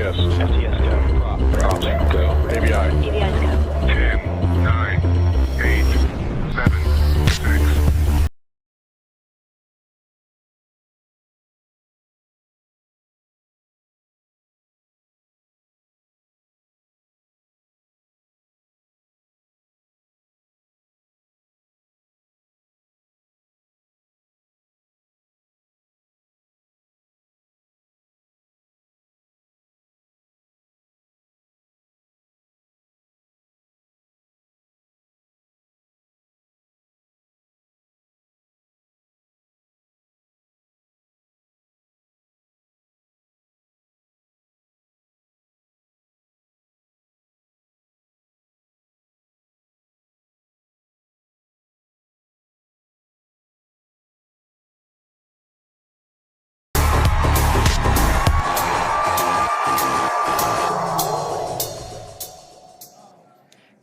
STS go. Crossing go. ABI. ABI's go. 10, 9, 8, 7, 6.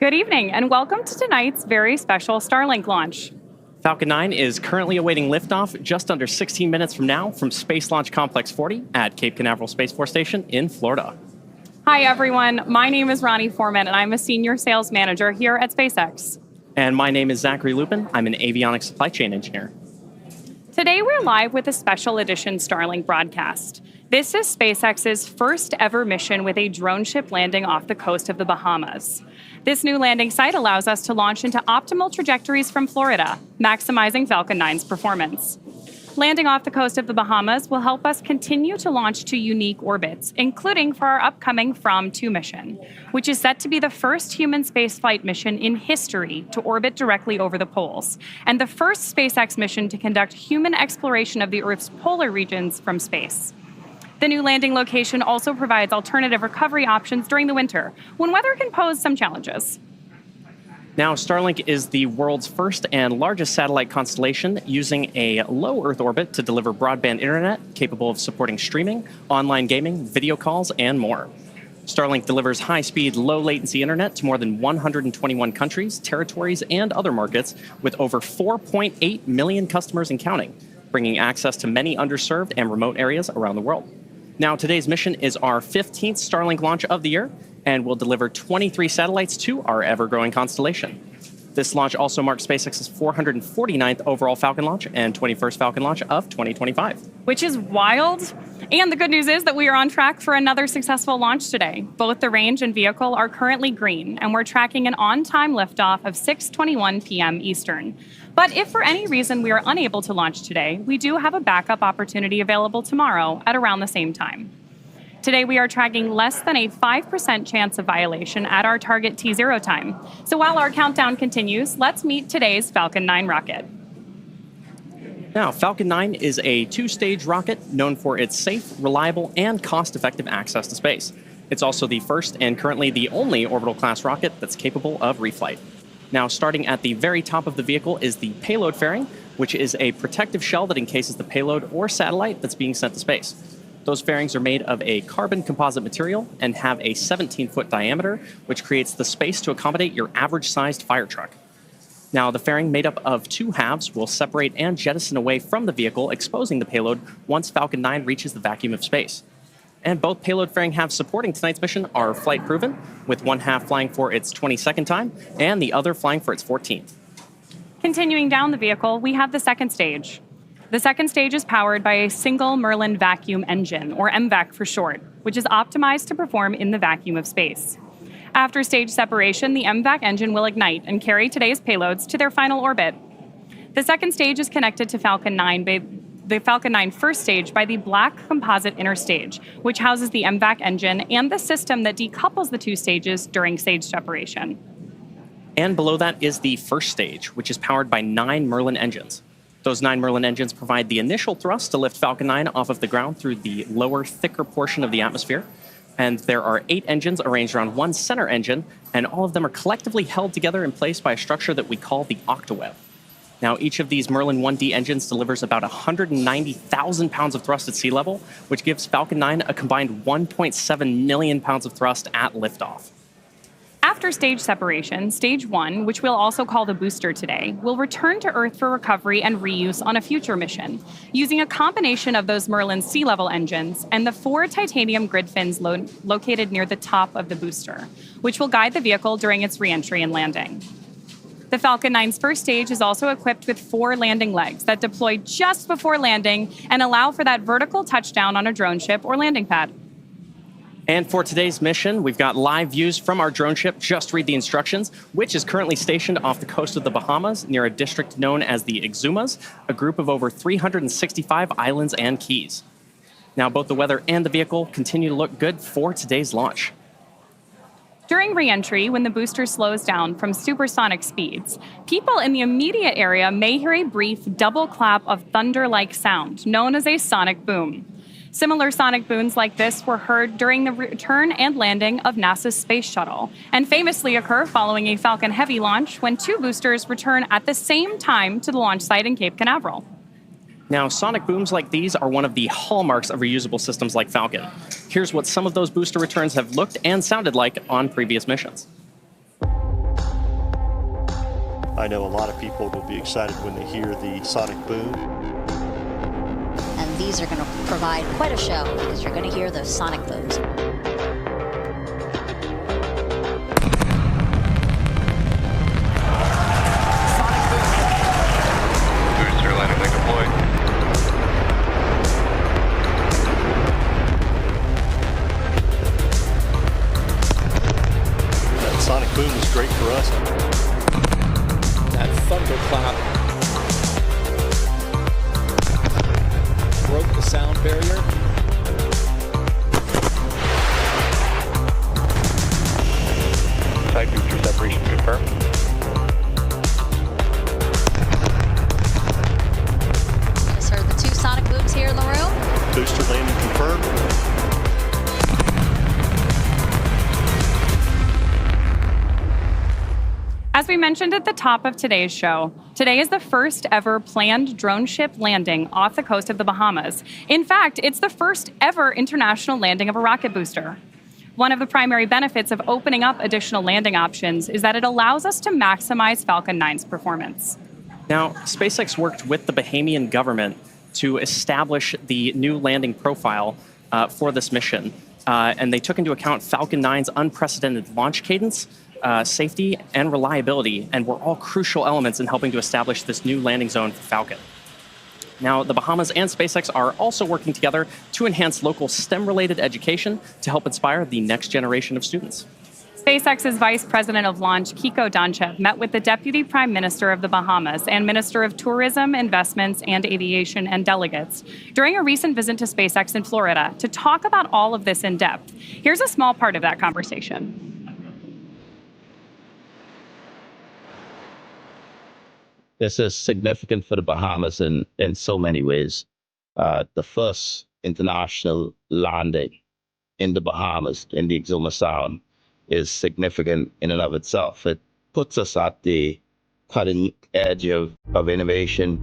Good evening, and welcome to tonight's very special Starlink launch. Falcon 9 is currently awaiting liftoff just under 16 minutes from now from Space Launch Complex 40 at Cape Canaveral Space Force Station in Florida. Hi, everyone. My name is Ronnie Foreman, and I'm a senior sales manager here at SpaceX. And my name is Zachary Lupin. I'm an avionics supply chain engineer. Today, we're live with a special edition Starlink broadcast. This is SpaceX's first ever mission with a drone ship landing off the coast of the Bahamas. This new landing site allows us to launch into optimal trajectories from Florida, maximizing Falcon 9's performance. Landing off the coast of the Bahamas will help us continue to launch to unique orbits, including for our upcoming From-2 mission, which is set to be the first human spaceflight mission in history to orbit directly over the poles, and the first SpaceX mission to conduct human exploration of the Earth's polar regions from space. The new landing location also provides alternative recovery options during the winter, when weather can pose some challenges. Now, Starlink is the world's first and largest satellite constellation using a low Earth orbit to deliver broadband internet capable of supporting streaming, online gaming, video calls, and more. Starlink delivers high-speed, low-latency internet to more than 121 countries, territories, and other markets with over 4.8 million customers and counting, bringing access to many underserved and remote areas around the world. Now, today's mission is our 15th Starlink launch of the year, and will deliver 23 satellites to our ever-growing constellation. This launch also marks SpaceX's 449th overall Falcon launch and 21st Falcon launch of 2025. Which is wild. And the good news is that we are on track for another successful launch today. Both the range and vehicle are currently green, and we're tracking an on-time liftoff of 6:21 p.m. Eastern. But if for any reason we are unable to launch today, we do have a backup opportunity available tomorrow at around the same time. Today, we are tracking less than a 5% chance of violation at our target T0 time. So while our countdown continues, let's meet today's Falcon 9 rocket. Now, Falcon 9 is a two-stage rocket known for its safe, reliable, and cost-effective access to space. It's also the first and currently the only orbital-class rocket that's capable of reflight. Now, starting at the very top of the vehicle is the payload fairing, which is a protective shell that encases the payload or satellite that's being sent to space. Those fairings are made of a carbon composite material and have a 17-foot diameter, which creates the space to accommodate your average-sized fire truck. Now, the fairing, made up of two halves, will separate and jettison away from the vehicle, exposing the payload once Falcon 9 reaches the vacuum of space. And both payload fairing halves supporting tonight's mission are flight-proven, with one half flying for its 22nd time and the other flying for its 14th. Continuing down the vehicle, we have the second stage. The second stage is powered by a single Merlin vacuum engine, or MVAC for short, which is optimized to perform in the vacuum of space. After stage separation, the MVAC engine will ignite and carry today's payloads to their final orbit. The second stage is connected to Falcon 9 the Falcon 9 first stage by the black composite inner stage, which houses the MVAC engine and the system that decouples the two stages during stage separation. And below that is the first stage, which is powered by 9 Merlin engines. Those 9 Merlin engines provide the initial thrust to lift Falcon 9 off of the ground through the lower, thicker portion of the atmosphere. And there are 8 engines arranged around one center engine, and all of them are collectively held together in place by a structure that we call the octaweb. Now, each of these Merlin 1D engines delivers about 190,000 pounds of thrust at sea level, which gives Falcon 9 a combined 1.7 million pounds of thrust at liftoff. After stage separation, stage 1, which we'll also call the booster today, will return to Earth for recovery and reuse on a future mission, using a combination of those Merlin sea level engines and the 4 titanium grid fins located near the top of the booster, which will guide the vehicle during its re-entry and landing. The Falcon 9's first stage is also equipped with 4 landing legs that deploy just before landing and allow for that vertical touchdown on a drone ship or landing pad. And for today's mission, we've got live views from our drone ship, Just Read the Instructions, which is currently stationed off the coast of the Bahamas near a district known as the Exumas, a group of over 365 islands and keys. Now, both the weather and the vehicle continue to look good for today's launch. During re-entry, when the booster slows down from supersonic speeds, people in the immediate area may hear a brief double clap of thunder-like sound, known as a sonic boom. Similar sonic booms like this were heard during the return and landing of NASA's Space Shuttle, and famously occur following a Falcon Heavy launch when 2 boosters return at the same time to the launch site in Cape Canaveral. Now, sonic booms like these are one of the hallmarks of reusable systems like Falcon. Here's what some of those booster returns have looked and sounded like on previous missions. I know a lot of people will be excited when they hear the sonic boom. And these are going to provide quite a show because you're going to hear those sonic booms. Booster landing leg deployed. That sonic boom is great for us. That thunderclap broke the sound barrier. Side booster separation confirmed. Just heard the 2 sonic booms here in the room. Booster landing confirmed. As we mentioned at the top of today's show, today is the first ever planned drone ship landing off the coast of the Bahamas. In fact, it's the first ever international landing of a rocket booster. One of the primary benefits of opening up additional landing options is that it allows us to maximize Falcon 9's performance. Now, SpaceX worked with the Bahamian government to establish the new landing profile for this mission, and they took into account Falcon 9's unprecedented launch cadence, safety, and reliability, and were all crucial elements in helping to establish this new landing zone for Falcon. Now, the Bahamas and SpaceX are also working together to enhance local STEM-related education to help inspire the next generation of students. SpaceX's Vice President of Launch, Kiko Donchev, met with the Deputy Prime Minister of the Bahamas and Minister of Tourism, Investments, and Aviation and delegates during a recent visit to SpaceX in Florida to talk about all of this in depth. Here's a small part of that conversation. This is significant for the Bahamas in so many ways. The first international landing in the Bahamas, in the Exuma Sound, is significant in and of itself. It puts us at the cutting edge of innovation,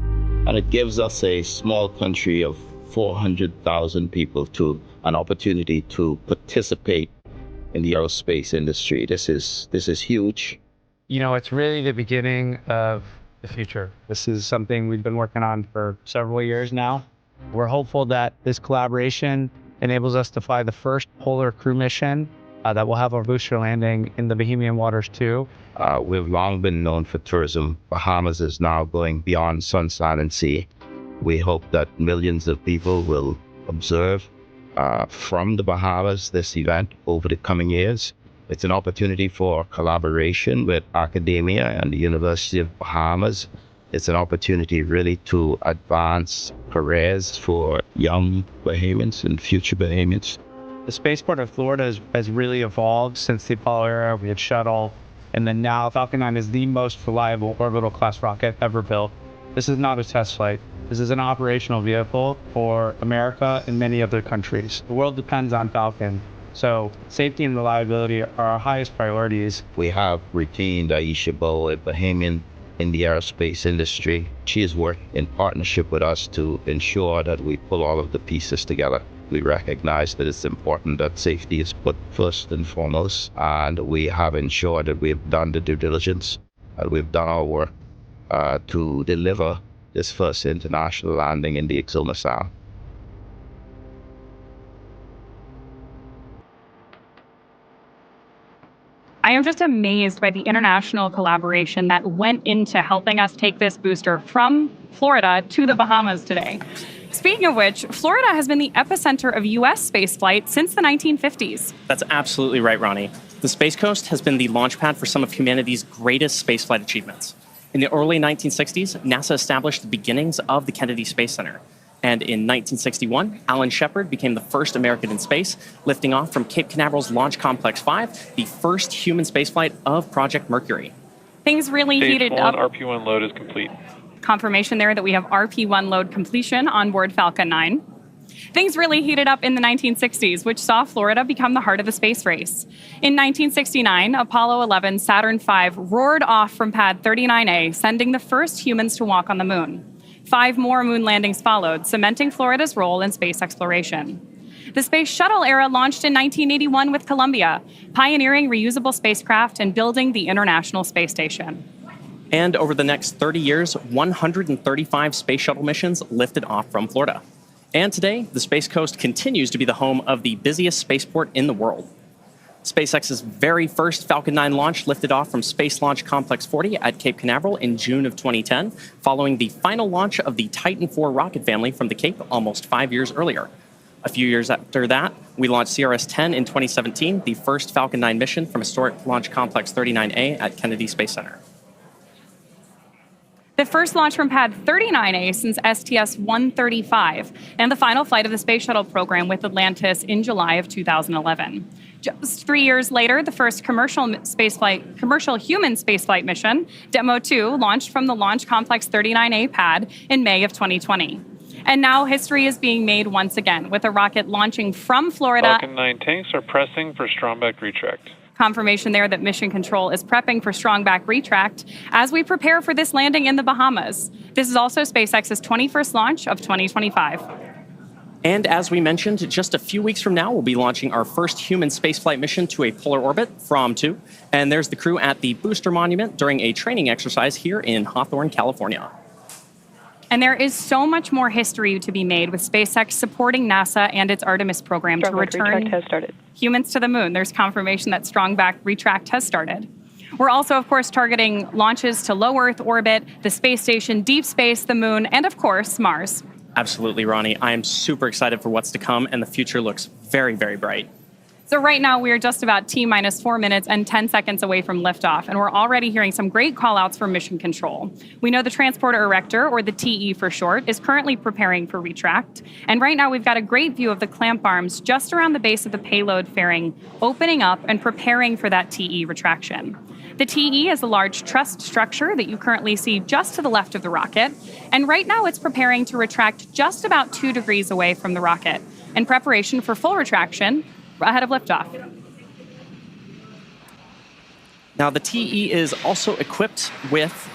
and it gives us a small country of 400,000 people to an opportunity to participate in the aerospace industry. This is huge. You know, it's really the beginning of the future. This is something we've been working on for several years now. We're hopeful that this collaboration enables us to fly the first polar crew mission that will have our booster landing in the Bahamian waters too. We've long been known for tourism. Bahamas is now going beyond sun, sand, and sea. We hope that millions of people will observe from the Bahamas this event over the coming years. It's an opportunity for collaboration with academia and the University of Bahamas. It's an opportunity really to advance careers for young Bahamians and future Bahamians. The spaceport of Florida has really evolved since the Apollo era. We had shuttle, and then now Falcon 9 is the most reliable orbital class rocket ever built. This is not a test flight. This is an operational vehicle for America and many other countries. The world depends on Falcon. So safety and reliability are our highest priorities. We have retained Aisha Bowe, a Bahamian in the aerospace industry. She has worked in partnership with us to ensure that we pull all of the pieces together. We recognize that it's important that safety is put first and foremost, and we have ensured that we've done the due diligence and we've done our work to deliver this first international landing in the Exuma Sound. I am just amazed by the international collaboration that went into helping us take this booster from Florida to the Bahamas today. Speaking of which, Florida has been the epicenter of U.S. spaceflight since the 1950s. That's absolutely right, Ronnie. The Space Coast has been the launchpad for some of humanity's greatest spaceflight achievements. In the early 1960s, NASA established the beginnings of the Kennedy Space Center. And in 1961, Alan Shepard became the first American in space, lifting off from Cape Canaveral's Launch Complex 5, the first human spaceflight of Project Mercury. Things really heated up. RP1 load is complete. Confirmation there that we have RP1 load completion on board Falcon 9. Things really heated up in the 1960s, which saw Florida become the heart of the space race. In 1969, Apollo 11 Saturn V roared off from Pad 39A, sending the first humans to walk on the moon. 5 more moon landings followed, cementing Florida's role in space exploration. The space shuttle era launched in 1981 with Columbia, pioneering reusable spacecraft and building the International Space Station. And over the next 30 years, 135 space shuttle missions lifted off from Florida. And today, the Space Coast continues to be the home of the busiest spaceport in the world. SpaceX's very first Falcon 9 launch lifted off from Space Launch Complex 40 at Cape Canaveral in June of 2010, following the final launch of the Titan IV rocket family from the Cape almost 5 years earlier. A few years after that, we launched CRS-10 in 2017, the first Falcon 9 mission from historic Launch Complex 39A at Kennedy Space Center. The first launch from Pad 39A since STS-135, and the final flight of the Space Shuttle program with Atlantis in July of 2011. Just 3 years later, the first commercial human spaceflight mission, Demo 2, launched from the Launch Complex 39A pad in May of 2020. And now history is being made once again, with a rocket launching from Florida. Falcon 9 tanks are pressing for strongback retract. Confirmation there that Mission Control is prepping for strongback retract as we prepare for this landing in the Bahamas. This is also SpaceX's 21st launch of 2025. And as we mentioned, just a few weeks from now, we'll be launching our first human spaceflight mission to a polar orbit, from 2. And there's the crew at the Booster Monument during a training exercise here in Hawthorne, California. And there is so much more history to be made with SpaceX supporting NASA and its Artemis program to return humans to the moon. There's confirmation that strongback retract has started. We're also, of course, targeting launches to low Earth orbit, the space station, deep space, the moon, and of course, Mars. Absolutely, Ronnie. I am super excited for what's to come, and the future looks very, very bright. So right now, we are just about T-minus 4 minutes and 10 seconds away from liftoff, and we're already hearing some great call-outs from Mission Control. We know the Transporter Erector, or the TE for short, is currently preparing for retract. And right now, we've got a great view of the clamp arms just around the base of the payload fairing, opening up and preparing for that TE retraction. The TE is a large trussed structure that you currently see just to the left of the rocket, and right now it's preparing to retract just about 2 degrees away from the rocket, in preparation for full retraction ahead of liftoff. Now, the TE is also equipped with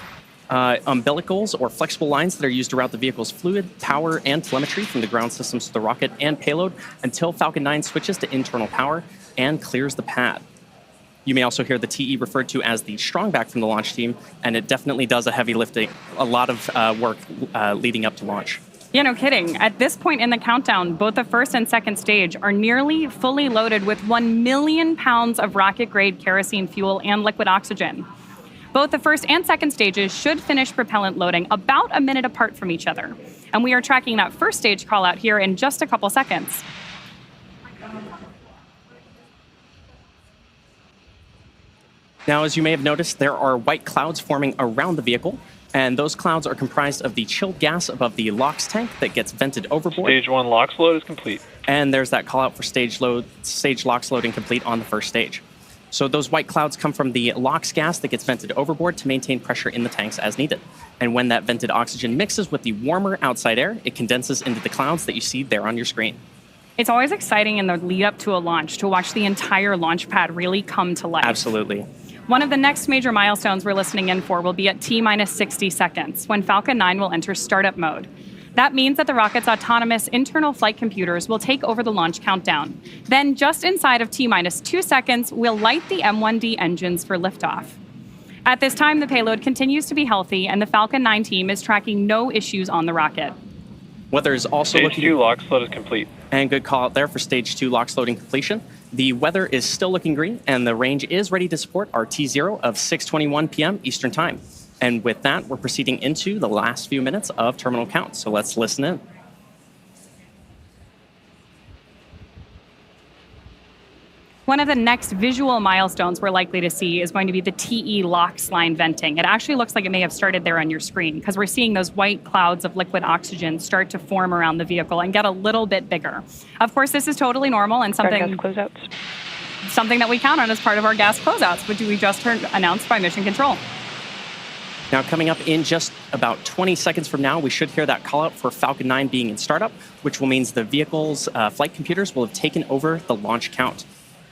umbilicals or flexible lines that are used to route the vehicle's fluid, power, and telemetry from the ground systems to the rocket and payload until Falcon 9 switches to internal power and clears the pad. You may also hear the TE referred to as the strongback from the launch team, and it definitely does a heavy lifting, a lot of work leading up to launch. Yeah, no kidding. At this point in the countdown, both the first and second stage are nearly fully loaded with 1 million pounds of rocket-grade kerosene fuel and liquid oxygen. Both the first and second stages should finish propellant loading about a minute apart from each other. And we are tracking that first stage call out here in just a couple seconds. Now, as you may have noticed, there are white clouds forming around the vehicle, and those clouds are comprised of the chilled gas above the LOX tank that gets vented overboard. Stage 1 LOX load is complete. And there's that call out for stage LOX loading complete on the first stage. So those white clouds come from the LOX gas that gets vented overboard to maintain pressure in the tanks as needed. And when that vented oxygen mixes with the warmer outside air, it condenses into the clouds that you see there on your screen. It's always exciting in the lead up to a launch to watch the entire launch pad really come to life. Absolutely. One of the next major milestones we're listening in for will be at T-minus 60 seconds, when Falcon 9 will enter startup mode. That means that the rocket's autonomous internal flight computers will take over the launch countdown. Then, just inside of T-minus 2 seconds, we'll light the M1D engines for liftoff. At this time, the payload continues to be healthy, and the Falcon 9 team is tracking no issues on the rocket. Weather is also Stage 2 LOX load is complete. And good call out there for Stage 2 LOX loading completion. The weather is still looking green, and the range is ready to support our T0 of 6:21 p.m. Eastern Time. And with that, we're proceeding into the last few minutes of terminal count. So let's listen in. One of the next visual milestones we're likely to see is going to be the TE LOX line venting. It actually looks like it may have started there on your screen because we're seeing those white clouds of liquid oxygen start to form around the vehicle and get a little bit bigger. Of course, this is totally normal and something that we count on as part of our gas closeouts, which we just heard announced by Mission Control. Now, coming up in just about 20 seconds from now, we should hear that call out for Falcon 9 being in startup, which will mean the vehicle's flight computers will have taken over the launch count.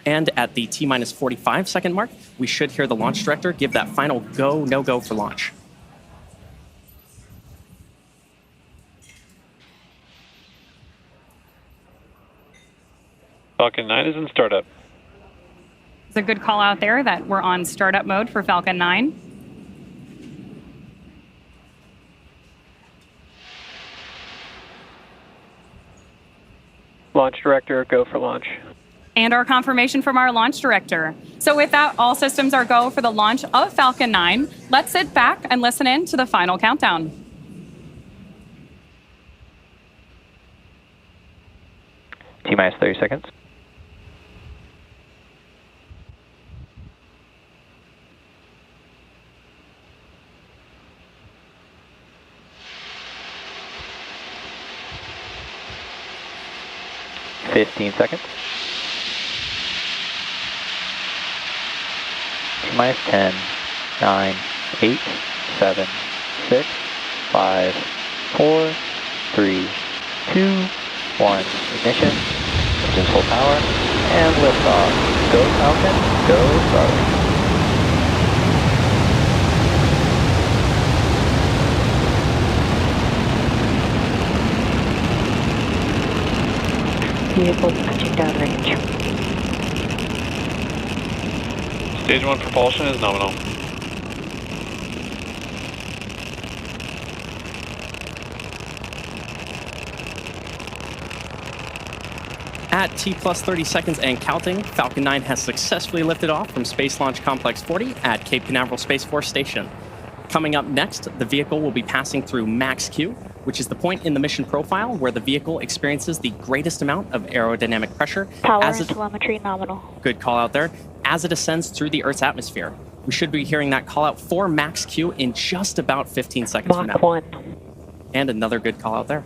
And at the T-minus 45 second mark, we should hear the launch director give that final go, no-go for launch. Falcon 9 is in startup. It's a good call out there that we're on startup mode for Falcon 9. Launch director, go for launch. And our confirmation from our launch director. So with that, all systems are go for the launch of Falcon 9. Let's sit back and listen in to the final countdown. T-minus 30 seconds. -15 seconds. T-minus 10, 9, 8, 7, 6, 5, 4, 3, 2, 1. Ignition, engines full power, and liftoff. Go Falcon, go Starlink. Vehicle punching downrange. Stage 1 propulsion is nominal. At T plus 30 seconds and counting, Falcon 9 has successfully lifted off from Space Launch Complex 40 at Cape Canaveral Space Force Station. Coming up next, the vehicle will be passing through Max Q, which is the point in the mission profile where the vehicle experiences the greatest amount of aerodynamic pressure. Power and telemetry nominal. Good call out there. As it ascends through the Earth's atmosphere. We should be hearing that call out for Max Q in just about 15 seconds from now. Mach 1. And another good call out there.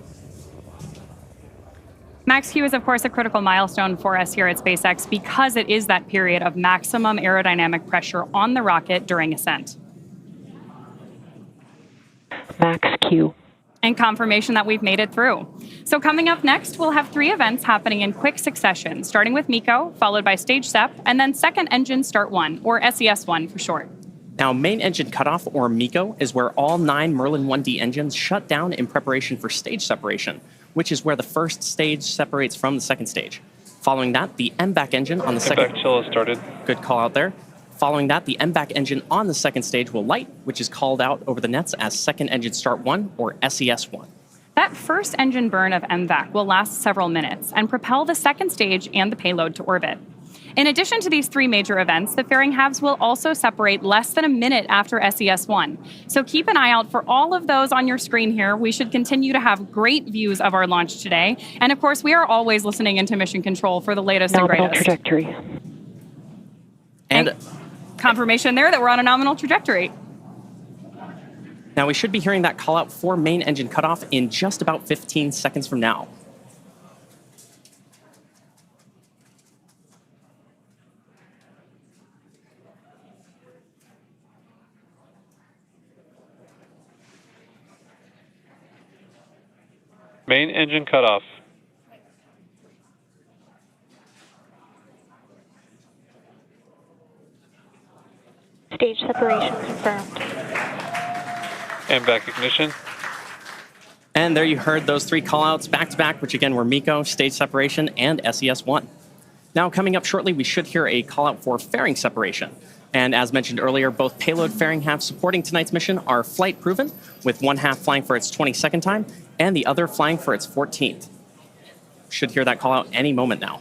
Max Q is, of course, a critical milestone for us here at SpaceX because it is that period of maximum aerodynamic pressure on the rocket during ascent. Max Q. And confirmation that we've made it through. So coming up next, we'll have 3 events happening in quick succession, starting with MECO, followed by Stage SEP, and then Second Engine Start 1, or SES-1 for short. Now, main engine cutoff, or MECO, is where all 9 Merlin 1D engines shut down in preparation for stage separation, which is where the first stage separates from the second stage. Following that, the MVAC engine on the second... MVAC chill has started. Good call out there. Following that, the MVAC engine on the second stage will light, which is called out over the nets as Second Engine Start 1, or SES-1. That first engine burn of MVAC will last several minutes and propel the second stage and the payload to orbit. In addition to these 3 major events, the fairing halves will also separate less than a minute after SES-1. So keep an eye out for all of those on your screen here. We should continue to have great views of our launch today. And of course, we are always listening into Mission Control for the latest and greatest. Nominal trajectory. And confirmation there that we're on a nominal trajectory. Now, we should be hearing that call out for main engine cutoff in just about 15 seconds from now. Main engine cutoff. Stage separation confirmed. MVAC ignition. And there you heard those three callouts back to back, which again were MECO, stage separation, and SES-1. Now, coming up shortly, we should hear a callout for fairing separation. And as mentioned earlier, both payload fairing halves supporting tonight's mission are flight proven, with one half flying for its 22nd time and the other flying for its 14th. Should hear that callout any moment now.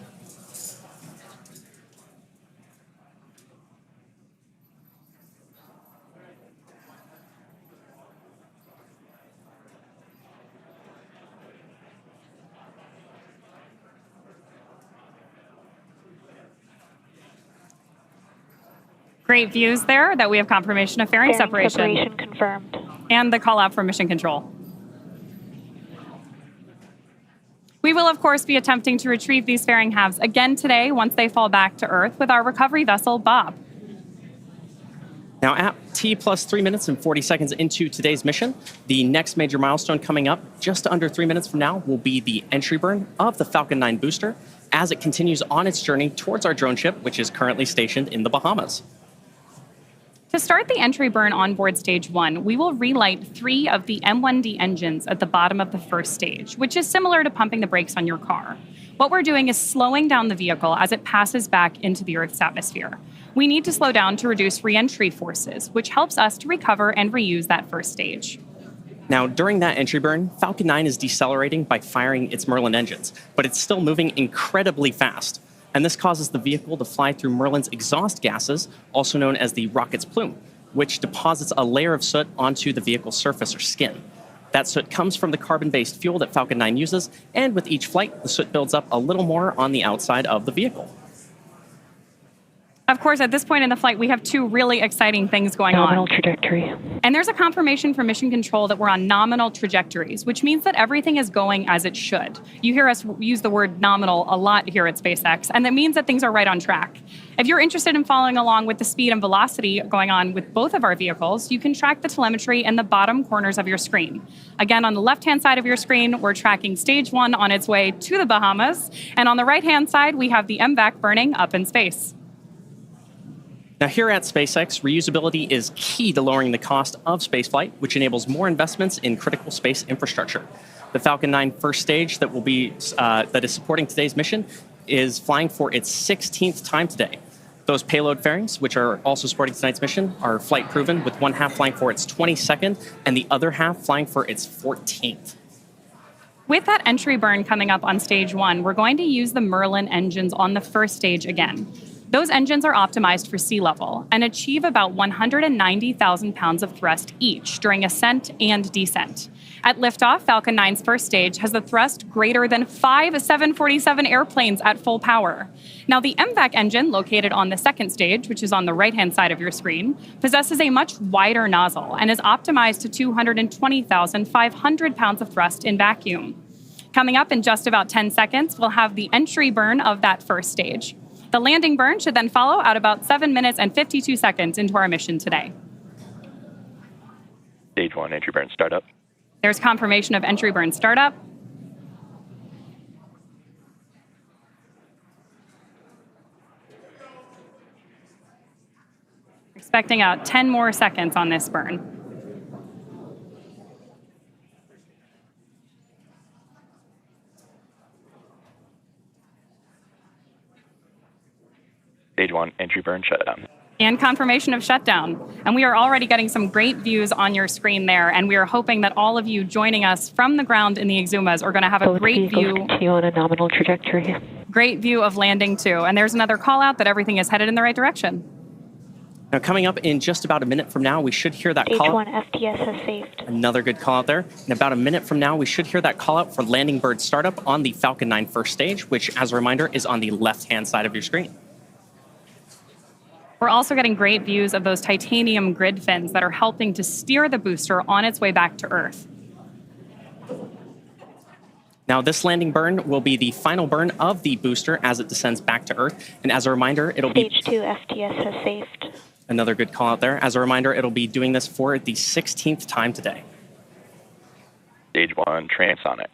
Great views there that we have confirmation of fairing separation. Separation confirmed. And the call out for mission control. We will, of course, be attempting to retrieve these fairing halves again today once they fall back to Earth with our recovery vessel, Bob. Now, at T plus 3 minutes and 40 seconds into today's mission, the next major milestone coming up just under 3 minutes from now will be the entry burn of the Falcon 9 booster as it continues on its journey towards our drone ship, which is currently stationed in the Bahamas. To start the entry burn on board stage 1, we will relight 3 of the M1D engines at the bottom of the first stage, which is similar to pumping the brakes on your car. What we're doing is slowing down the vehicle as it passes back into the Earth's atmosphere. We need to slow down to reduce re-entry forces, which helps us to recover and reuse that first stage. Now, during that entry burn, Falcon 9 is decelerating by firing its Merlin engines, but it's still moving incredibly fast. And this causes the vehicle to fly through Merlin's exhaust gases, also known as the rocket's plume, which deposits a layer of soot onto the vehicle's surface or skin. That soot comes from the carbon-based fuel that Falcon 9 uses, and with each flight, the soot builds up a little more on the outside of the vehicle. Of course, at this point in the flight, we have 2 really exciting things going on. Nominal trajectory. And there's a confirmation from mission control that we're on nominal trajectories, which means that everything is going as it should. You hear us use the word nominal a lot here at SpaceX, and that means that things are right on track. If you're interested in following along with the speed and velocity going on with both of our vehicles, you can track the telemetry in the bottom corners of your screen. Again, on the left-hand side of your screen, we're tracking stage 1 on its way to the Bahamas, and on the right-hand side, we have the MVAC burning up in space. Now, here at SpaceX, reusability is key to lowering the cost of spaceflight, which enables more investments in critical space infrastructure. The Falcon 9 first stage that is supporting today's mission is flying for its 16th time today. Those payload fairings, which are also supporting tonight's mission, are flight proven, with one half flying for its 22nd and the other half flying for its 14th. With that entry burn coming up on stage 1, we're going to use the Merlin engines on the first stage again. Those engines are optimized for sea level and achieve about 190,000 pounds of thrust each during ascent and descent. At liftoff, Falcon 9's first stage has a thrust greater than 5 747 airplanes at full power. Now, the MVAC engine, located on the second stage, which is on the right-hand side of your screen, possesses a much wider nozzle and is optimized to 220,500 pounds of thrust in vacuum. Coming up in just about 10 seconds, we'll have the entry burn of that first stage. The landing burn should then follow at about 7 minutes and 52 seconds into our mission today. Stage 1, entry burn startup. There's confirmation of entry burn startup. Expecting out 10 more seconds on this burn. Stage 1, entry burn shutdown. And confirmation of shutdown. And we are already getting some great views on your screen there, and we are hoping that all of you joining us from the ground in the Exumas are going to have a great view. Continue on a nominal trajectory. Great view of landing too. And there's another call out that everything is headed in the right direction. Now, coming up in just about a minute from now, we should hear that Stage call. 1 FTS has saved. Another good call out there. In about a minute from now, we should hear that call out for landing bird startup on the Falcon 9 first stage, which, as a reminder, is on the left-hand side of your screen. We're also getting great views of those titanium grid fins that are helping to steer the booster on its way back to Earth. Now, this landing burn will be the final burn of the booster as it descends back to Earth. And as a reminder, it'll be... Stage 2 FTS has saved. Another good call out there. As a reminder, it'll be doing this for the 16th time today. Stage 1, transonic.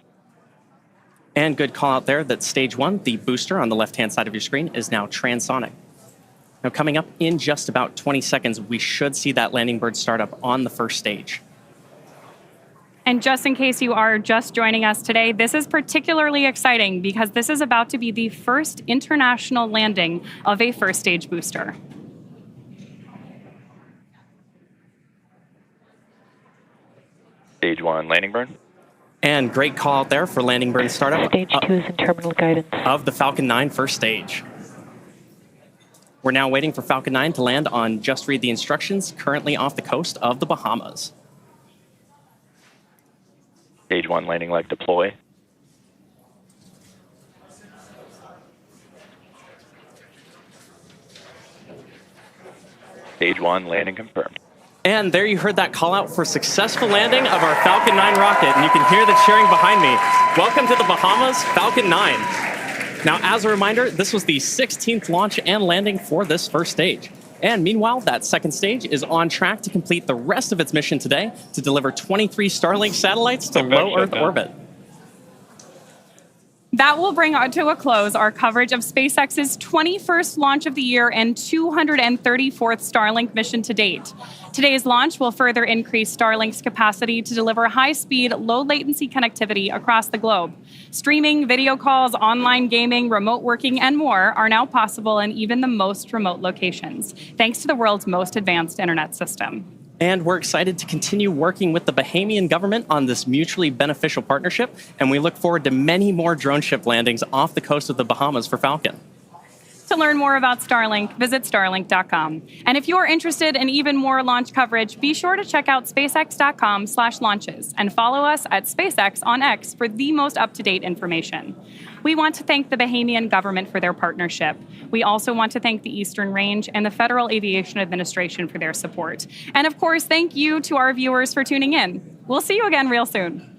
And good call out there that stage 1, the booster on the left-hand side of your screen, is now transonic. Now, coming up in just about 20 seconds, we should see that landing bird start up on the first stage. And just in case you are just joining us today, this is particularly exciting because this is about to be the first international landing of a first stage booster. Stage 1 landing burn. And great call out there for landing burn startup. Stage 2 is in terminal guidance. Of the Falcon 9 first stage. We're now waiting for Falcon 9 to land on Just Read the Instructions, currently off the coast of the Bahamas. Stage 1 landing leg deploy. Stage 1 landing confirmed. And there you heard that call out for successful landing of our Falcon 9 rocket, and you can hear the cheering behind me. Welcome to the Bahamas, Falcon 9. Now, as a reminder, this was the 16th launch and landing for this first stage. And meanwhile, that second stage is on track to complete the rest of its mission today to deliver 23 Starlink satellites to low Earth orbit. That will bring to a close our coverage of SpaceX's 21st launch of the year and 234th Starlink mission to date. Today's launch will further increase Starlink's capacity to deliver high-speed, low-latency connectivity across the globe. Streaming, video calls, online gaming, remote working, and more are now possible in even the most remote locations, thanks to the world's most advanced internet system. And we're excited to continue working with the Bahamian government on this mutually beneficial partnership, and we look forward to many more drone ship landings off the coast of the Bahamas for Falcon. To learn more about Starlink, visit starlink.com. And if you're interested in even more launch coverage, be sure to check out spacex.com/launches and follow us at SpaceX on X for the most up-to-date information. We want to thank the Bahamian government for their partnership. We also want to thank the Eastern Range and the Federal Aviation Administration for their support. And of course, thank you to our viewers for tuning in. We'll see you again real soon.